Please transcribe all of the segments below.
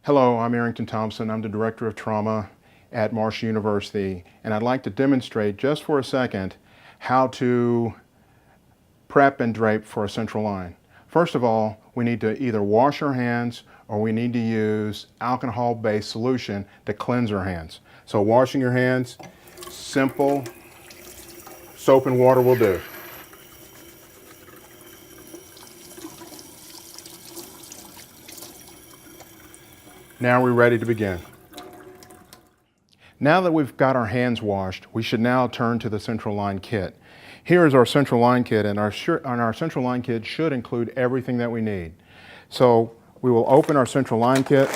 Hello, I'm Arrington Thompson. I'm the Director of Trauma at Marshall University, and I'd like to demonstrate just for a second how to prep and drape for a central line. First of all, we need to either wash our hands or we need to use alcohol-based solution to cleanse our hands. So washing your hands, simple soap and water will do. Now we're ready to begin. Now that we've got our hands washed, we should now turn to the central line kit. Here is our central line kit, and our central line kit should include everything that we need. So we will open our central line kit,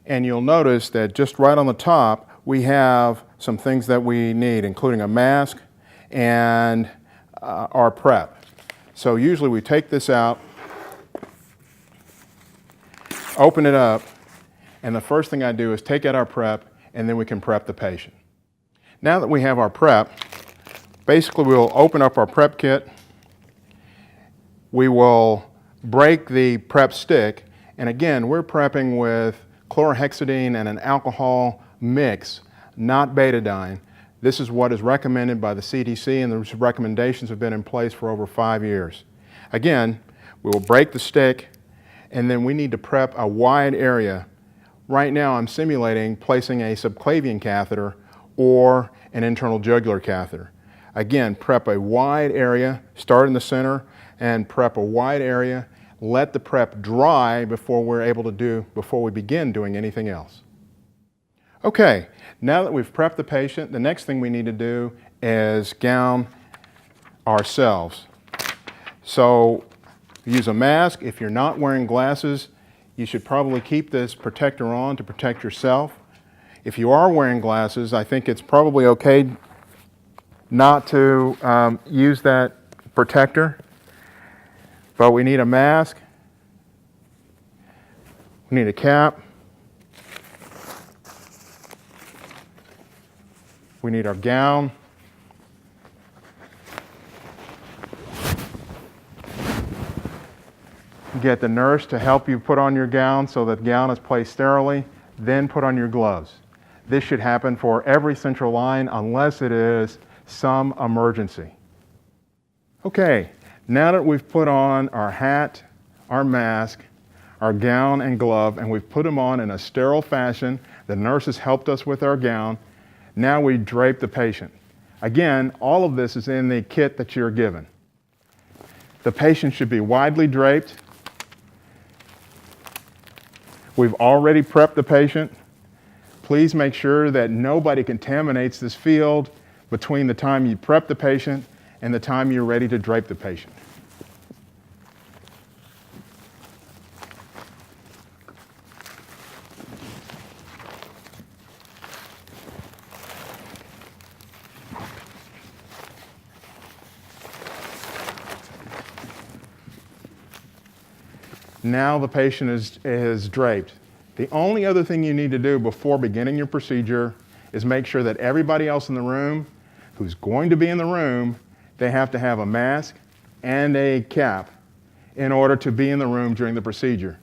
and you'll notice that just right on the top we have some things that we need, including a mask and our prep. So usually we take this out, open it up, and the first thing I do is take out our prep, and then we can prep the patient. Now that we have our prep, basically we'll open up our prep kit, we will break the prep stick, and again, we're prepping with chlorhexidine and an alcohol mix, not betadine. This is what is recommended by the CDC, and those recommendations have been in place for over 5 years. Again, we will break the stick, and then we need to prep a wide area. Right now I'm simulating placing a subclavian catheter or an internal jugular catheter. Again, prep a wide area, start in the center and prep a wide area. Let the prep dry before we begin doing anything else. Okay, now that we've prepped the patient, the next thing we need to do is gown ourselves. So use a mask. If you're not wearing glasses, you should probably keep this protector on to protect yourself. If you are wearing glasses, I think it's probably okay not to use that protector, but we need a mask, we need a cap, we need our gown, get the nurse to help you put on your gown so that the gown is placed sterilely, then put on your gloves. This should happen for every central line unless it is some emergency. Okay, now that we've put on our hat, our mask, our gown and glove, and we've put them on in a sterile fashion, the nurse has helped us with our gown, now we drape the patient. Again, all of this is in the kit that you're given. The patient should be widely draped. We've already prepped the patient. Please make sure that nobody contaminates this field between the time you prep the patient and the time you're ready to drape the patient. Now the patient is draped. The only other thing you need to do before beginning your procedure is make sure that everybody else in the room who's going to be in the room, they have to have a mask and a cap in order to be in the room during the procedure.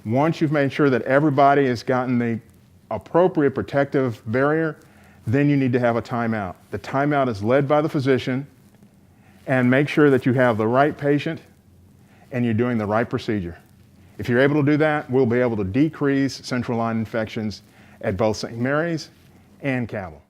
Once you've made sure that everybody has gotten the appropriate protective barrier, then you need to have a timeout. The timeout is led by the physician, and make sure that you have the right patient and you're doing the right procedure. If you're able to do that, we'll be able to decrease central line infections at both St. Mary's and Cabell.